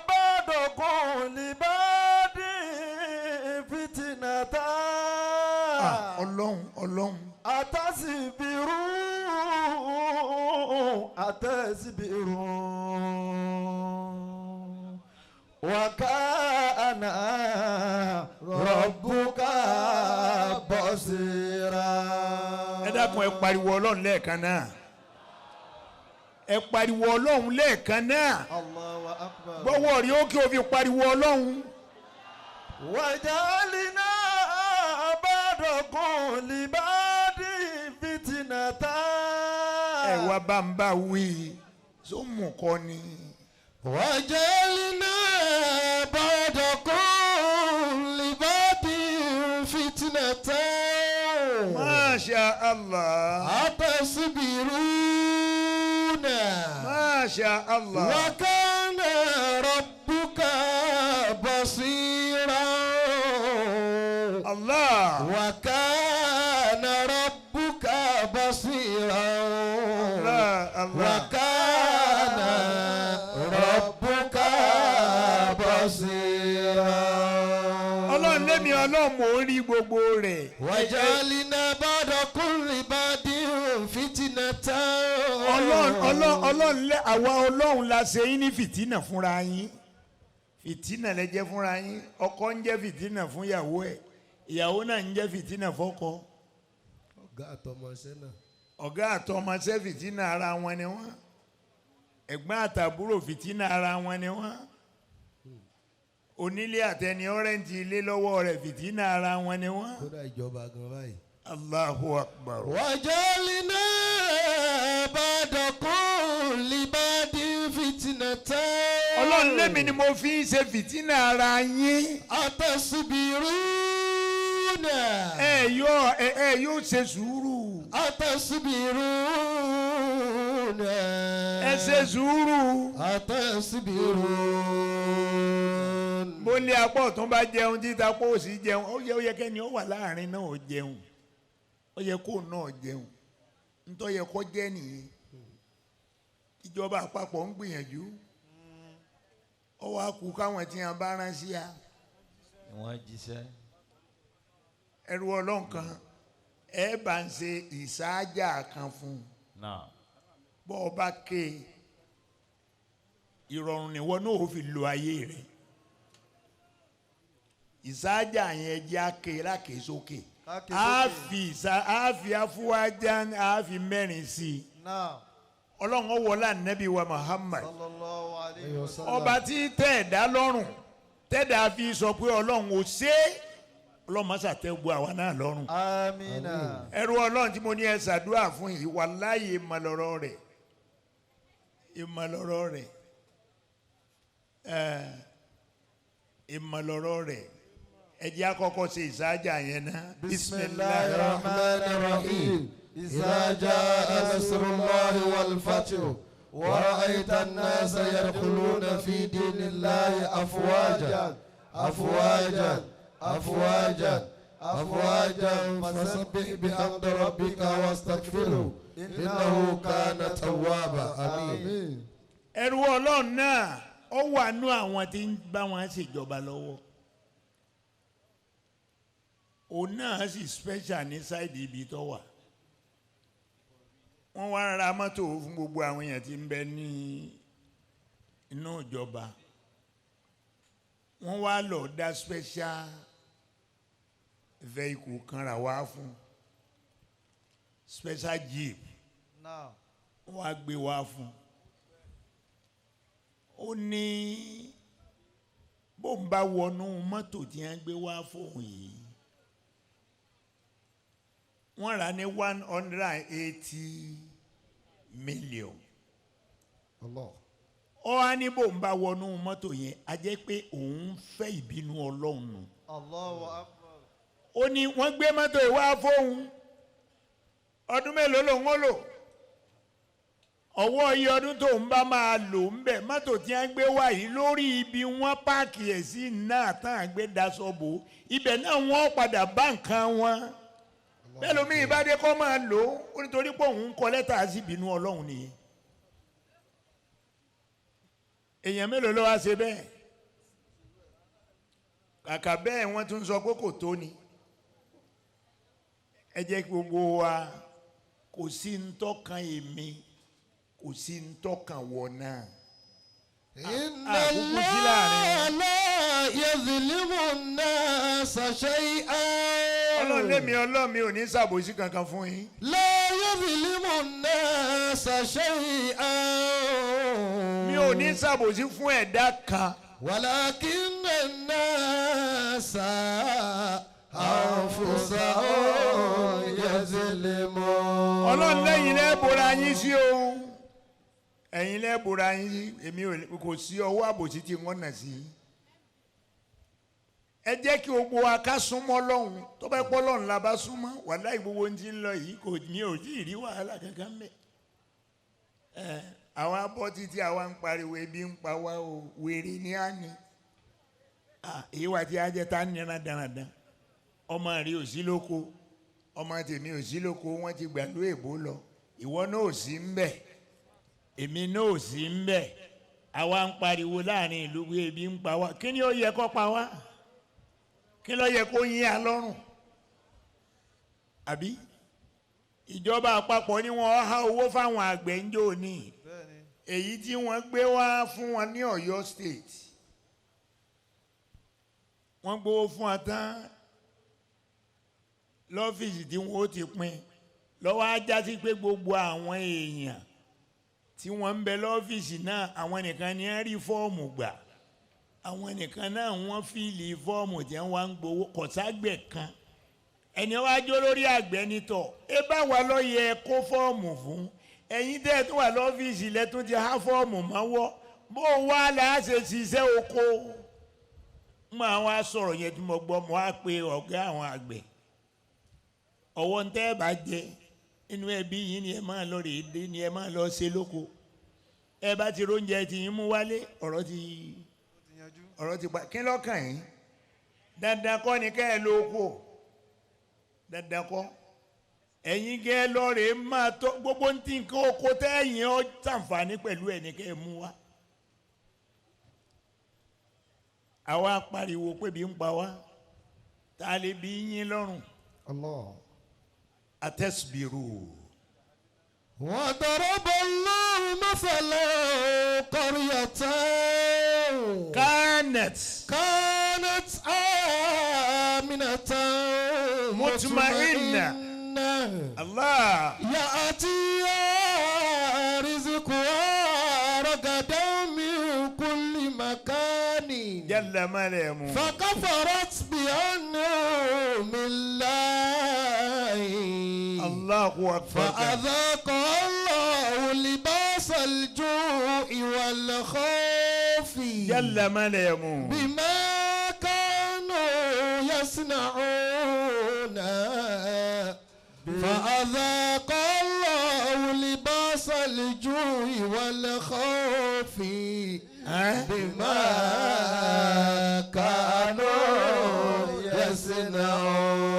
بعضكم لبعض فتنة Ọlọ́run أتصبرون وكان ربك بصيرا. ẹ dákun ẹ pariwo Ọlọ́run lẹ́ẹ̀kan náà ẹ pariwo Ọlọ́run lẹ́ẹ̀kan náà Allahu akbar. gbọ́wọ́ rí ó kí o fi pariwo Ọlọ́run. وجعلنا بعضكم لبعض فتنة. ẹ wá bá ń bá wí tó mú kọ́ ni. وجعلنا بعضكم لبعض فتنة Masha Allah. أتصبرون Masha Allah. وكان ربك بصيرا Allah. وكان ربك بصيرا Allah. وكان ربك بصيرا Ọlọ́run lémi Ọlọ́run mò ń rí gbogbo rẹ̀. وجعلنا بعضكم لبعض فتنة Ọlọ́run lé àwa Ọlọ́run la ṣe yín ní fìtínà fúnra yín. Fìtínà lẹ jẹ́ fúnra yín. Ọkọ ń jẹ́ fìtínà fún ìyàwó ẹ̀. Ìyàwó náà ń jẹ́ fìtínà fọ́kọ. ọ̀gá àtọmọṣẹ́ náà. Ọ̀gá àtọmọṣẹ́ fìtínà ara wọn ni wọ́n. Ẹ̀gbọ́n àtàbúrò fìtínà ara wọn ni wọ́n. Onílé àtẹni ọ́rẹ́ǹtì ilé lọ́wọ́ rẹ̀ fìtínà ara wọn ni wọ́n. kódà ìjọba gan báyìí. Allahu Akbar. وجعلنا بعضكم لبعض فتنة Ọlọ́run lémi ni mo fi ń ṣe fìtínà ara yín. أتصبرون ẹ yóò ṣe sùúrù. أتصبرون Ẹ ṣe sùúrù. أتصبرون Bó lé apá ọ̀tún bá jẹun títa pọ̀ òsì jẹun ó yẹ kẹ́ni ó wà láàrin náà ó jẹun ó yẹ kó náà jẹun nítorí yẹ kó jẹ́ nìyẹn. Ìjọba àpapọ̀ ń gbìyànjú ó wá kú káwọn tí wọn bá rán sí a. Wọ́n jíṣẹ́. Ẹrú Ọlọ́run kan ẹ bá ń ṣe ìsáájà kan fún un. Náà. Bọ́ ọ bá ké ìrọ̀rùn níwọ náà ó fi lo ayé rẹ̀. Ìsáájà yẹn jẹ́ àké láké sókè. A fi afúwájá a fi mẹ́rin sí i. Ọlọ́run ó wọlé ànábì wa Muhammad. Ọba tí tẹ̀dá lọ́rùn tẹ̀dá fi sọ pé Ọlọ́run ò ṣe é. Ọlọ́run má ṣàtẹ́ gbọ́ àwa náà lọ́rùn. Amina. Ẹrú Ọlọ́run tí mo ní ẹ ṣàdúrà fún yìí wàláhì ìmọ̀lọ́rọ̀ rẹ̀ ìmọ̀lọ́rọ̀ rẹ̀ ìmọ̀lọ́rọ̀ rẹ̀ ẹ jẹ́ àkọ́kọ́ ṣe ìsáájà yẹn náà. bismillahir rahmanir rahim idha jaa nasrullahi wal fath wa ra'aita an-nasa yadkhuluna fi dinillahi afwajan afwajan afwajan afwajan fasabbih bihamdi rabbika wastaghfirhu innahu kana tawwaba àmín. Ẹrú Ọlọ́run náà ó wà nú àwọn tí ń bá wọn ṣèjọba lọ́wọ́. Òun náà sì special ní sáìdì ibi tó wà. Wọ́n wá ra mọ́tò fún gbogbo àwọn èèyàn tí ń bẹ ní inú ìjọba. Wọ́n wá lọ dá special vehicle kan rà wá fún special jeep. Wọ́n wá gbé wá fún. Ó ní bó ń bá wọnú mọ́tò tí wọ́n gbé wá fóun yìí. Wọ́n rà ní 180 million. Ó wá ní bó ń bá wọnú mọ́tò yẹn a jẹ́ pé òun fẹ́ ìbínú Ọlọ́run nù. Allahu Akbar. Ó ní wọ́n gbé mọ́tò yìí wá fóun ọdún mélòó lòun ó lò. Ọwọ́ iye ọdún tó ń bá máa lò ń bẹ̀ mọ́tò tí wọ́n gbé wá yìí lórí ibi wọ́n páàkì ẹ̀ sí náà tán àgbé daṣọ bò ibẹ̀ náà wọ́n padà bá nǹkan wọn. Bẹ́ẹ̀ lómi ìbádé kọ́ máa lò ó nítorí pé òun ń kọ lẹ́tà sí ìbínú Ọlọ́run nìyẹn. Èèyàn mélòó ló wá ṣe bẹ́ẹ̀? Kàkà bẹ́ẹ̀ wọ́n tún sọ pé kò tó ni. Ẹ jẹ́ kí gbogbo wa kò sí ń tọ́kan èmi kò sí ń tọ́kan wọ̀ náà. Inna Allaha la yazlimu an-nasa shay'an. Ọlọ́run lémi Ọlọ́run mi ò ní ṣàbòsí kankan fún yín. La yazlimu an-nasa shay'an. Mi ò ní ṣàbòsí fún ẹ̀dá kan. Walakinna an-nasa anfusahum yazlimun. Ọlọ́run lẹ́yìn lẹ́bùra yín sí o. Ẹ̀yin lẹ́bùra yín sí èmi kò sí ọwọ́ àbòsí tí wọ́n nà sí. Ẹ jẹ́ kí gbogbo wa ká súnmọ́ Ọlọ́run tó bá pọ́ Ọlọ́run la bá súnmọ́ wàláhì gbogbo ń ti ń lọ yìí kò ní òjì rí wàhálà kankan mẹ́. Àwọn abọ́ títí àwa ń pariwo ebi ń pa wá o wèrè ní àná. Èyí wà tí a jẹ́ tá a nira dáradára. ọmọ rẹ ò sí lóko ọmọ tèmi ò sí lóko wọ́n ti gbàlú èbó lọ ìwọ náà ò sí ń bẹ̀ èmi náà ò sí ń bẹ̀ àwa ń pariwo láàrin ìlú pé ebi ń pa wá kí ni ó yẹ kó pa wá kí ló yẹ kó yín a lọ́rùn àbí ìjọba àpapọ̀ ni wọ́n há owó fáwọn àgbẹ̀ ń jò ní èyí tí wọ́n gbé wá fún wọn ní Ọ̀yọ́ state wọ́n gbowó fún wọn tán lọ́fíìsì tí wọ́n ó ti pín lọ́wọ́ ajá sí pé gbogbo àwọn èèyàn tí wọ́n ń bẹ lọ́fíìsì náà àwọn nìkan ni wọ́n rí fọ́ọ̀mù gbà àwọn nìkan náà wọ́n fíìlì fọ́ọ̀mù tí wọ́n wá ń gbowó kọ̀ságbẹ̀ kan ẹni wá jó lórí àgbẹ̀ nítọ̀ ẹ bá wà lọ yẹ kó fọ́ọ̀mù fún ẹ̀yin tẹ́ ẹ tún wà lọ́fíìsì lẹ́tún ti há fọ́ọ̀mù mọ́wọ́ bó wá là á ṣe ṣiṣẹ́ oko mọ àwọn asọ̀rọ̀ yẹn tí mo gbọ́ mo á pe ọ̀gá àwọn àgbẹ̀ ọwọ́ ń tẹ́ ẹ bá jẹ inú ẹbí yìí ni ẹ máa lọ rè é dé ni ẹ máa lọ ṣe lóko ẹ bá ti róúnjẹ tí yín mú wálé ọ̀rọ̀ ti pa kí lọ́kàn yín dandan kọ́ ni kẹ́ ẹ lóko dandan kọ́ ẹ̀yin kẹ́ ẹ lọ rè é máa tọ́ gbogbo ní ti nǹkan oko tẹ́ ẹ̀yin ọ́ ṣàǹfààní pẹ̀lú ẹ̀ ní kẹ́ ẹ mú wá. àwa pariwo pé bí ń pa wá tá a lè bí yín lọ́rùn. Allah. Atasbiru. وضرب الله مثلا قرية كانت آمنة مطمئنة. الله. يأتيها رزقها رغدا من كل مكان جل ملامه فكفرت بأنعم الله الله أكبر فأذاق الله لباس الجوع والخوف جل ملامه بما كانوا يصنعون فأذاق الله لباس الجوع والخوف بما كانوا يصنعون.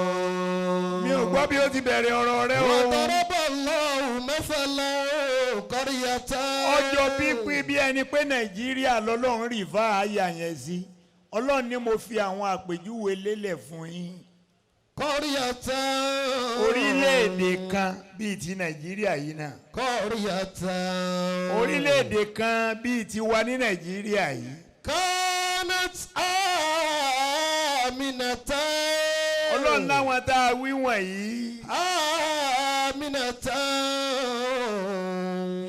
mi ò gbọ́ bí ó ti bẹ̀rẹ̀ ọ̀rọ̀ rẹ o. وضرب الله مثلا قرية. ọjọ́ pípín bí ẹni pé nàìjíríà lọ́lọ́run rí fà áyà yẹn sí ọlọ́run ni mo fi àwọn àpèjúwe lélẹ̀ fún yín. قرية. orílẹ̀-èdè kan bíi ti nàìjíríà yìí náà. قرية. orílẹ̀-èdè kan bíi tiwa ní nàìjíríà yìí. كانت آمنة. ọlọ́run láwọn tá a wí wọ̀nyí. آمنة.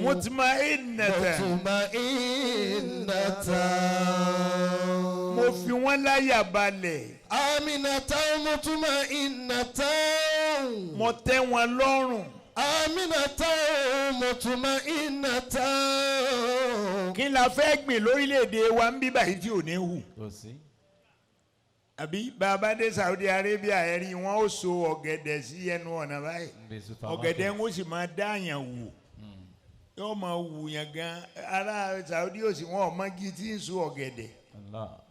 mutma'innatan. مطمئنة. mo fi wọ́n láyà balẹ̀. آمنة مطمئنة. mo tẹ́ wọn lọ́rùn. آمنة مطمئنة. kí la fẹ́ gbìn lórílẹ̀‐èdè wa ń bí báyìí tí ò ní hù. kò sí. àbí bàbá dé Saudi Arabia ẹ̀rí wọn ó so ọ̀gẹ̀dẹ̀ sí ẹnu ọ̀nà báyìí ọ̀gẹ̀dẹ̀ ń ó sì máa dáàyàn wù yóò máa wù yàn gan ará Saudi ó sì wọn ò mọ́gi tí ń so ọ̀gẹ̀dẹ̀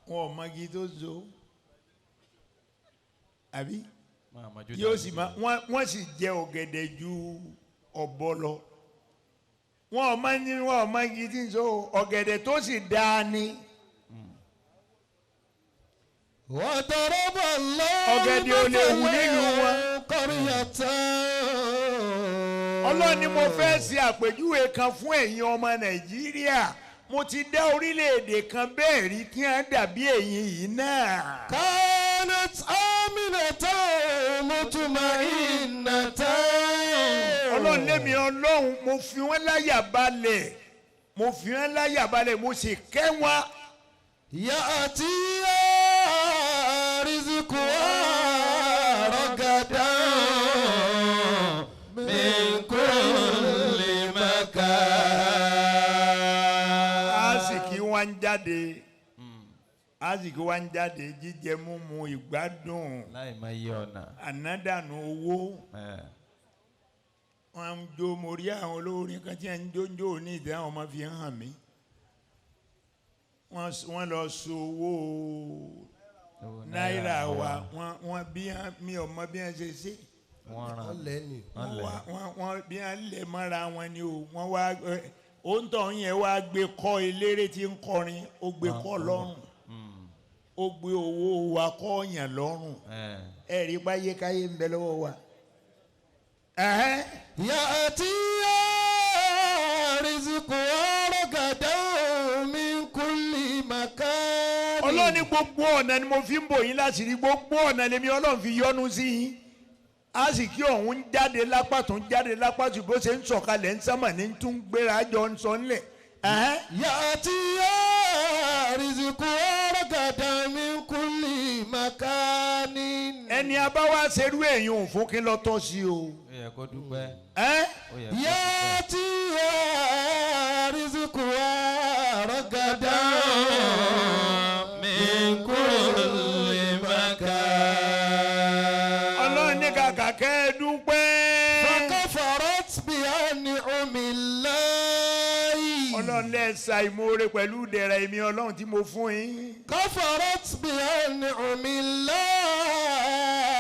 wọn ò mọ́gi tó so àbí yóò sì máa wọ́n sì jẹ ọ̀gẹ̀dẹ̀ ju ọ̀bọ lọ wọn ò mọ́gi tí ń so ọ̀gẹ̀dẹ̀ tó sì dáa ni. وضرب الله ọ̀gẹ̀dẹ̀ ò lè wù nínú wọn. قرية. ọlọ́run ni mo fẹ́ ṣe àpèjúwe kan fún ẹ̀yin ọmọ nàìjíríà mo ti dá orílẹ̀-èdè kan bẹ́ẹ̀ rí kí wọ́n dàbí ẹ̀yin yìí náà. كانت آمنة مطمئنة. ọlọ́run lémi ọlọ́run mo fi wọ́n láyà balẹ̀ mo sì kẹ́ wọn. يأتيها رزقها رغدا من كل مكان. àsìkí wa ń jáde jíjẹ múmu ìgbádùn láì máa yí ọ̀nà. ànádànù owó wọn ń jó mo rí àwọn olórin kan tí wọn ń jó ní ìdí àwọn ọmọ fi hàn mí. wọ́n lọ so owó náírà wa wọ́n bí mi ò mọ bí wọ́n ṣe ṣe wọ́n lẹ́nu. wọ́n bí wọ́n lè mọ́ra wọn ni o wọ́n wá òǹtọ̀ yẹn wá gbé kọ́ eléré tí ń kọrin ó gbé kọ́ lọ́rùn ó gbé owó wa kọ́ yàn lọ́rùn ẹ̀rí báyé káyé ń bẹ lọ́wọ́ wa. Ya'ti rizqu ragadan min kulli makan. Ọlọ́run ní gbogbo ọ̀nà ni mo fi ń bò yín láṣìírí gbogbo ọ̀nà lèmi Ọlọ́run fi yọ́nú sí yín a sì kí ọ̀hún jáde lápá tó ń jáde lápá tó bó ṣe ń sọ̀kalẹ̀ ń sámà ní tún gbéra jọ ń sọ ńlẹ̀. Ya'ti rizqu ragadan min kulli makanin. ẹni abáwá ṣerú èèyàn fún kí lọ tọ́ sí o. ó yẹ kó dúpẹ́. Ya'ti rizqu ragadan min kulli makan. Ọlọ́run ní kàkà kẹ́ ẹ dúpẹ́. Fakafarat bi an'amillahi. Ọlọ́run lẹ́ẹ̀sà ìmoore pẹ̀lú ìdẹ̀ra èmi Ọlọ́run tí mo fún yín. Kafarat bi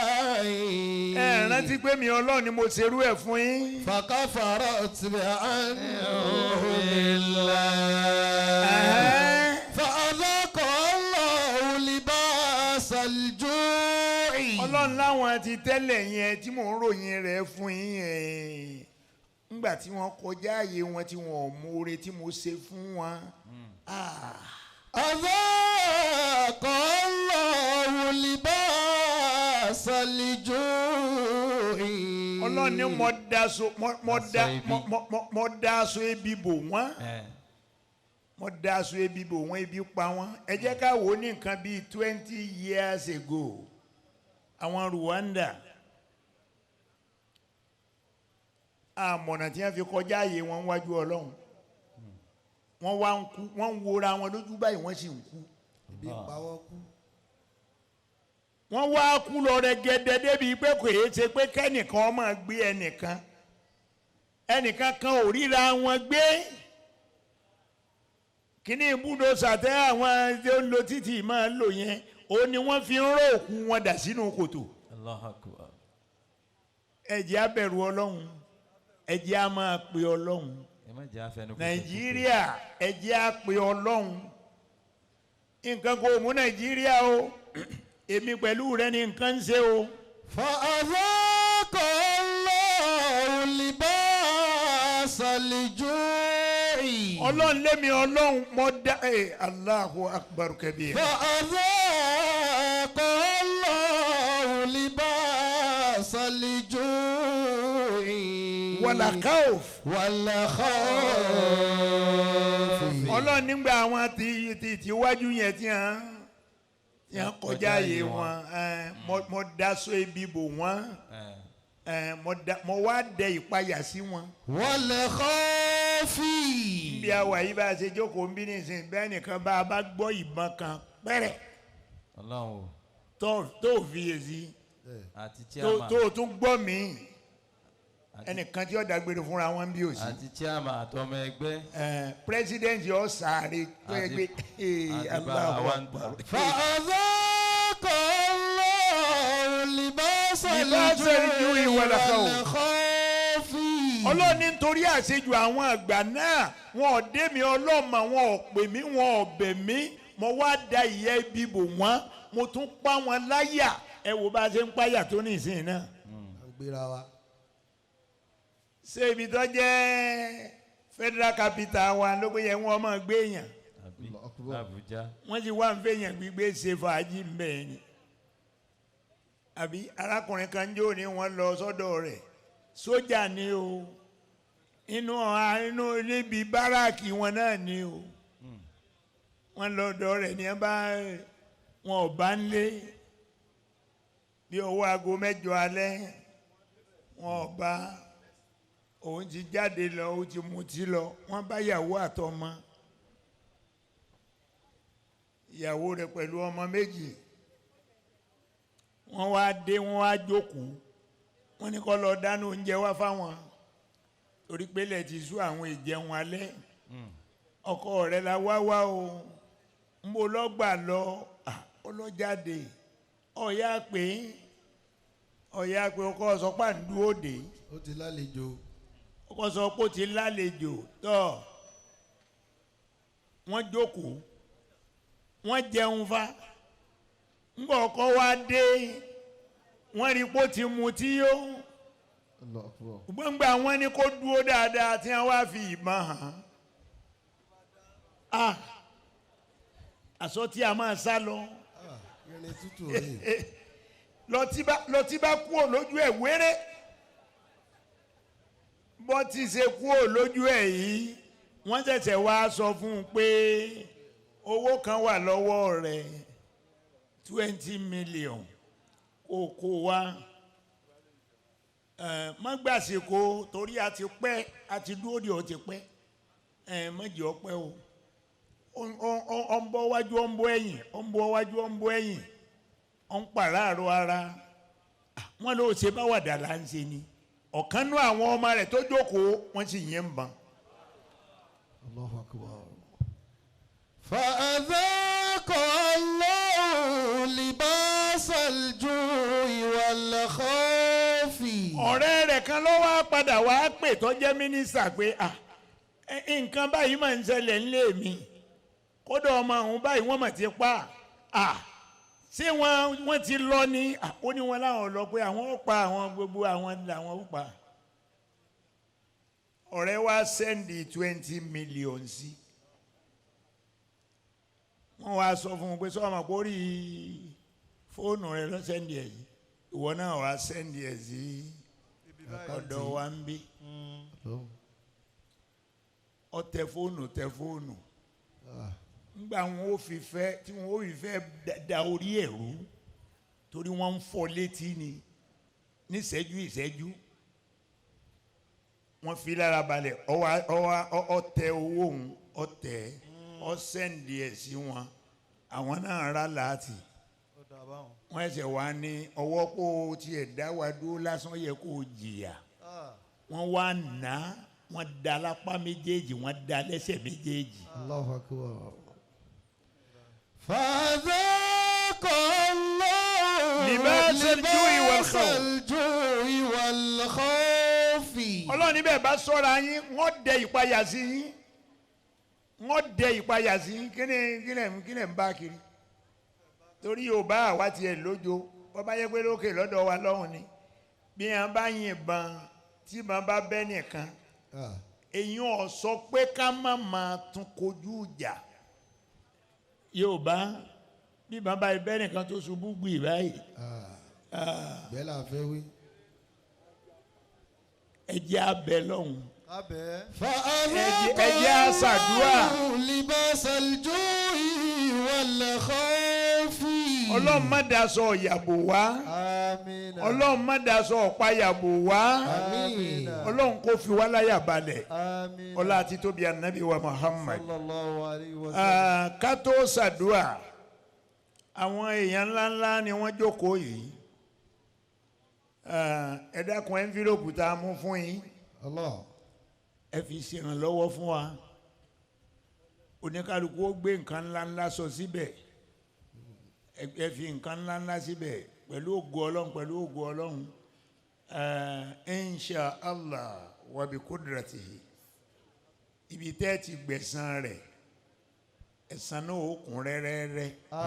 an'amillahi. ẹ rántí pé mi Ọlọ́run ni mo ṣerú ẹ̀ fún yín. Fakafarat bi an'amillahi. Fa'adhaqa Allahu libasal ju'i. Ọlọ́run láwọn ti tẹ́lẹ̀ yẹn tí mò ń ròyìn rẹ̀ fún yín ẹ̀ ńgbà tí wọ́n kọjá ààyè wọn tí wọ́n ò mọ̀ọ́re tí mo ṣe fún wọn. Adhaqa Allahu libasal ju'i. Ọlọ́run ní mo daṣọ ebi bò wọ́n mo daṣọ ebi bò wọ́n ebi pa wọ́n ẹ jẹ́ ká wò ó ní nǹkan bíi 20 years ago àwọn Rwanda àmọ̀nà tí wọ́n fi kọjá ààyè wọn wájú Ọlọ́run wọ́n wá ń kú wọ́n ń wora wọn lójú báyìí wọ́n sì ń kú. Ibi pa wọ́n kú. wọ́n wá kú lọ rẹ̀ gẹ́dẹ́ débi pé kò yé ṣe pé kẹ́nìkan máa gbé ẹnìkan kan ò ríra wọn gbé kíní ibùdó sàtẹ́ àwọn tí ó ń lo títì máa ń lò yẹn ó ní wọ́n fi ń ró òkú wọn dà sínú kòtò. Allahu Akbar. ẹ jẹ́ á bẹ̀rù Ọlọ́run ẹ jẹ́ á máa pe Ọlọ́run. Nàìjíríà ẹ jẹ́ á pe Ọlọ́run nǹkan kò mú Nàìjíríà o èmi pẹ̀lú rẹ ni nǹkan ń ṣe o. Fa'adhaqa Allahu libasal ju'i. Ọlọ́run lémi Ọlọ́run mọ́ dá Allahu akbar kabir. Fa'adhaqa Allahu libasal ju'i. Wala khawf. Wala khawf. Ọlọ́run nígbà àwọn tí wájú yẹn tí wọ́n kọjá yé wọn mo daṣọ ebi bò wọ́n mo wá dẹ ìpayà sí wọn. Wala khawfi. bí a wà yí bá a ṣe jókòó ń bí nísìnyí bẹ́ẹ̀ nìkan bá a bá gbọ́ ìbọn kan pẹ́rẹ́ tó fiyèsí tó tún gbọ́ mí ẹnìkan tí ó dágbére fúnra wọn bí òsì. àti chairman àtọmọ ẹgbẹ́. president yóò sáré tó ẹgbẹ́ Allahu Akbar. Fa'adhaqa Allahu libasal ju'i wal khawfi. Ọlọ́run ní nítorí àṣejù àwọn àgbà náà wọn ò dé mi ọlọ́mọ wọn ò pè mí wọn ò bẹ̀ mí mo wá da ìyẹ́ ibi bò wọ́n mo tún pa wọn láyà ẹ wò bá a ṣe ń páyà tó ní ìsìn náà. ṣé ibi tó jẹ́ federal capital wa ló pé yẹ wọ́n máa gbé èèyàn Àbújá wọ́n ti wá ń fẹ́yàn gbígbé ṣe fàájì mbẹ́ ni àbí arákùnrin kan jó ni wọ́n lọ sọ́dọ̀ rẹ̀ sójà ni o inú níbi báràkì wọn náà ni o wọ́n lọ́dọ̀ rẹ̀ ní wọn ò bá ń lé bí owó aago 8 alẹ́ wọn ò bá òun ti jáde lọ ó ti mutí lọ wọ́n bá yàwó àtọmọ ìyàwó rẹ̀ pẹ̀lú ọmọ méjì wọ́n wá dé wọ́n wá jókòó wọ́n ní kó lọ dáná oúnjẹ wá fáwọn torí pé lè ti sú àwọn ìjẹun alẹ́ ọkọ rẹ̀ la wá o ń bo lọ́gbà lọ ọlọ́jáde ọ̀yá pé ọkọ sọ pàǹdù òde ó ti lálejò. ọkọ sọ pé ó ti lálejò tọ́ wọ́n jókòó wọ́n jẹun fa ńgbà ọkọ wa dé wọ́n rí pé ó ti mutí yó gbọ́ngbà wọ́n ní kó dúró dáadáa tí wọ́n wá fi ìbọn hàn àsọ tí a máa sá lọ irin tútù rèé. lọtí bá kúrò lójú ẹ̀ wéré bó ti ṣe kúrò lójú ẹ̀ yìí wọ́n ṣẹ̀ṣẹ̀ wá sọ fún un pé owó kan wà lọ́wọ́ rẹ̀ 20 million kó wá má gbàsíkò torí a ti pẹ́ a ti dúró de ó ti pẹ́ má jẹ́ ọpẹ́ o ó ń bọ́ wájú ó ń bọ́ ẹ̀yìn ó ń bọ́ wájú ó ń bọ́ ẹ̀yìn ó ń pàráàrọ̀ ara wọn ló ṣe bá wàdà là ń ṣe ni ọ̀kan nú àwọn ọmọ rẹ̀ tó jókòó wọ́n sì yẹn ń bàn. Allahu akbar. فأذاق الله لباس الجوع والخوف. ọ̀rẹ́ rẹ̀ kan ló wá padà wá pè tó jẹ́ mínísítà pé nǹkan báyìí máa ń ṣẹlẹ̀ ńlé mi kódà ọmọ àwọn báyìí wọ́n mà ti pa ṣé wọ́n ti lọ ní ó ní wọn láwọn lọ pé àwọn ó pa àwọn gbogbo àwọn làwọn ó pa ọ̀rẹ́ wa sẹ́ndì 20 million sí wọ́n wá sọ fún un pé sọ́wọ́n máa kórì fóònù rẹ lọ sẹ́ndì ẹ̀ yìí ìwọ náà wá sẹ́ndì ẹ̀ sí ọ̀dọ̀ wa ń bí ọ tẹ fóònù ngbà wọn ò fi fẹ́ tí wọn ò fi fẹ́ da orí ẹ̀rú torí wọ́n ń fọ́ létí ni ní ìṣẹ́jú wọ́n fi lára balẹ̀ ọtẹ owó òun ọtẹ ọsẹ́ǹdì ẹ̀ sí wọn àwọn náà rà láti wọ́n ẹsẹ̀ wá ní ọwọ́ kó o tiẹ̀ dá wa dúró lásán yẹ kó o jìyà wọ́n wá nà wọ́n da lápá méjèèjì wọ́n da lẹ́sẹ̀ méjèèjì. Allahu akbar. فذاق الله لباس الجوع والخوف. ọlọ́run níbẹ̀ bá sọ́ra yín wọ́n dẹ ìpayà sí yín kí lẹ̀ ń bá kiri torí Yorùbá àwa tiẹ̀ lójo wọ́n bá yẹ pé lókè lọ́dọ̀ wa lọ́hùn ni bí wọ́n bá yìnbọn tí wọ́n bá bẹ́ nìkan èyàn ò sọ pé ká má máa tún kojú ìjà Yorùbá bí bàbá ibẹ̀ nìkan tó ṣubú gbì báyìí. bẹ́ẹ̀ la fẹ́ wí. ẹ jẹ́ abẹ lọ́hùn. فأذاق ẹ jẹ́ àṣàdúrà. لباس الجوع والخوف. Ọlọ́run má daṣọ ìyàbò wá. Àmín. Ọlọ́run má daṣọ ọ̀pá ìyàbò wá. Àmín. Ọlọ́run kó fi wá láyà balẹ̀. Àmín. Ọlá àti tóbi ànábì wa Muhammad. Sallallahu alayhi wa sallam. Ká tó ṣàdúrà àwọn èèyàn ńláńlá ni wọ́n jókòó yìí. Ẹ dákun envelope tá a mú fún yín. Allah. Ẹ fi ṣèrànlọ́wọ́ fún wa. Oníkálukú ó gbé nǹkan ńláńlá sọ síbẹ̀. Ẹ fi nǹkan ńláńlá síbẹ̀ pẹ̀lú ògo Ọlọ́run insha Allah wa bi kudratihi ibi tẹ́ ti gbẹ̀san rẹ̀ ẹ̀san náà ó kún rẹ́rẹ́rẹ́.